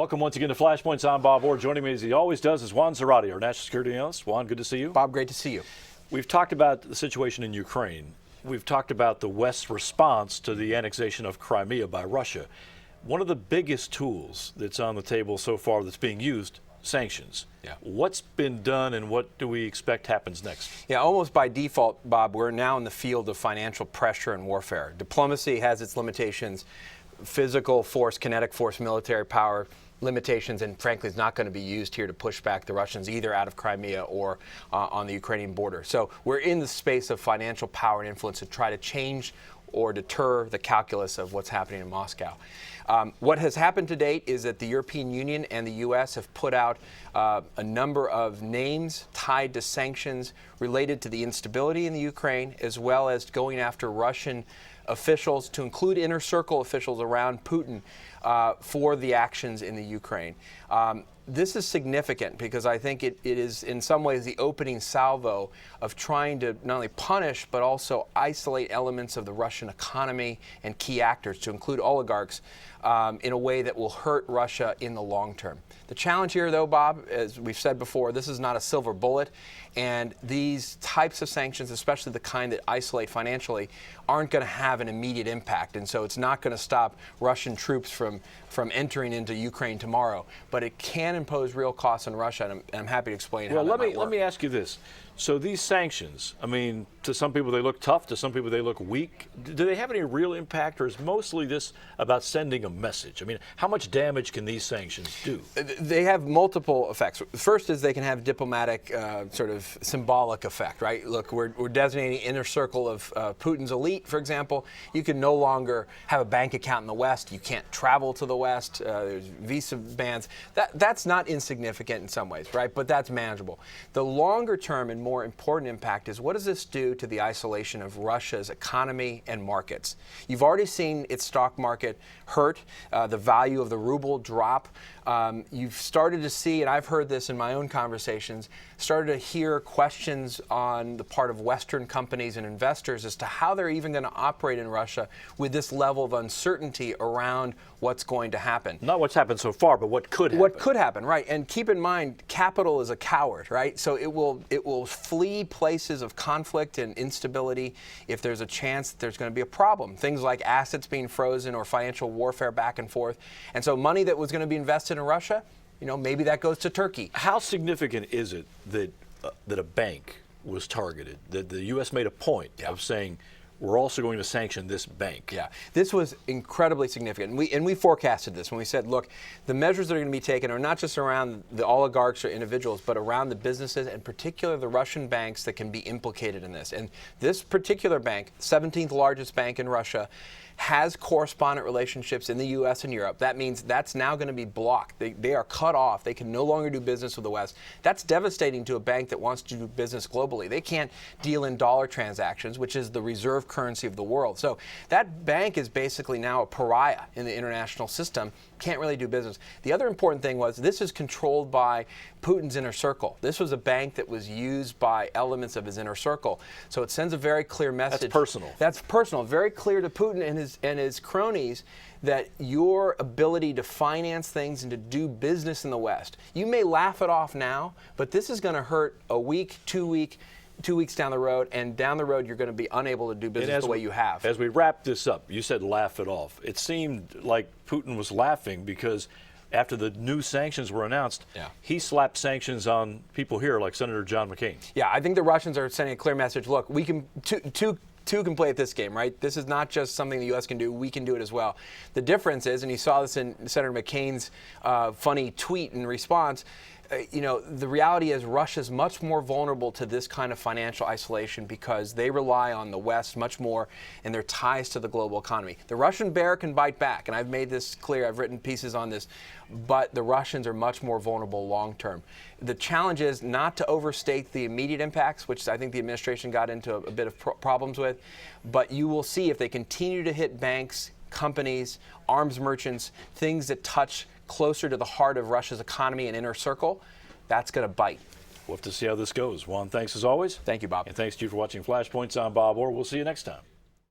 Welcome once again to Flashpoints. I'm Bob Orr. Joining me as he always does is Juan Zarate, our national security analyst. Juan, good to see you. Bob, great to see you. We've talked about the situation in Ukraine. We've talked about the West's response to the annexation of Crimea by Russia. One of the biggest tools that's on the table so far that's being used, sanctions. Yeah. What's been done and what do we expect happens next? Yeah, almost by default, Bob, we're now in the field of financial pressure and warfare. Diplomacy has its limitations. Physical force, kinetic force, military power limitations, and frankly is not going to be used here to push back the Russians either out of Crimea or on the Ukrainian border. So we're in the space of financial power and influence to try to change or deter the calculus of what's happening in Moscow. What has happened to date is that the European Union and the U.S. have put out a number of names tied to sanctions related to the instability in the Ukraine, as well as going after Russian officials, to include inner circle officials around Putin, for the actions in the Ukraine. This is significant because I think it is in some ways the opening salvo of trying to not only punish but also isolate elements of the Russian economy and key actors, to include oligarchs, in a way that will hurt Russia in the long term. The challenge here, though, Bob, as we've said before, this is not a silver bullet, and these types of sanctions, especially the kind that isolate financially, aren't going to have an immediate impact, and so it's not going to stop Russian troops from entering into Ukraine tomorrow. But it can impose real costs on Russia, and I'm happy to explain how that might work. Let me ask you this. So these sanctions, I mean, to some people they look tough, to some people they look weak. Do they have any real impact, or is mostly this about sending a message? I mean, how much damage can these sanctions do? They have multiple effects. First is they can have diplomatic, sort of symbolic effect, right? Look, we're designating inner circle of Putin's elite, for example. You can no longer have a bank account in the West. You can't travel to the West. There's visa bans. That's not insignificant in some ways, right? But that's manageable. The longer term and more important impact is, what does this do to the isolation of Russia's economy and markets? You've already seen its stock market hurt, the value of the ruble drop. You've started to see, and I've heard this in my own conversations, started to hear questions on the part of Western companies and investors as to how they're even going to operate in Russia with this level of uncertainty around what's going to happen. Not what's happened so far, but what could happen. What could happen, right? And keep in mind, capital is a coward, right? So it will flee places of conflict and instability if there's a chance that there's going to be a problem. Things like assets being frozen or financial warfare back and forth. And so money that was going to be invested in Russia, maybe that goes to Turkey. How significant is it that a bank was targeted, that the U.S. made a point of saying, we're also going to sanction this bank? Yeah, this was incredibly significant. We forecasted this when we said, look, the measures that are going to be taken are not just around the oligarchs or individuals, but around the businesses, and particularly the Russian banks that can be implicated in this. And this particular bank, 17th largest bank in Russia, has correspondent relationships in the U.S. and Europe. That means that's now going to be blocked. They are cut off. They can no longer do business with the West. That's devastating to a bank that wants to do business globally. They can't deal in dollar transactions, which is the reserve currency of the world. So that bank is basically now a pariah in the international system, can't really do business. The other important thing was, this is controlled by Putin's inner circle. This was a bank that was used by elements of his inner circle. So it sends a very clear message. That's personal. That's personal. Very clear to Putin and his cronies that your ability to finance things and to do business in the West, you may laugh it off now, but this is going to hurt a week, 2 weeks down the road, and down the road you're going to be unable to do business the way you have. As we wrap this up, you said laugh it off. It seemed like Putin was laughing because after the new sanctions were announced, he slapped sanctions on people here like Senator John McCain. Yeah, I think the Russians are sending a clear message. Look, we can two can play at this game, right? This is not just something the U.S. can do. We can do it as well. The difference is, and you saw this in Senator McCain's funny tweet in response, the reality is Russia's much more vulnerable to this kind of financial isolation because they rely on the West much more and their ties to the global economy. The Russian bear can bite back, and I've made this clear. I've written pieces on this, but the Russians are much more vulnerable long term. The challenge is not to overstate the immediate impacts, which I think the administration got into a bit of problems with, but you will see if they continue to hit banks, companies, arms merchants, things that touch closer to the heart of Russia's economy and inner circle, that's going to bite. We'll have to see how this goes. Juan, thanks as always. Thank you, Bob. And thanks to you for watching Flashpoints. I'm Bob Orr. We'll see you next time.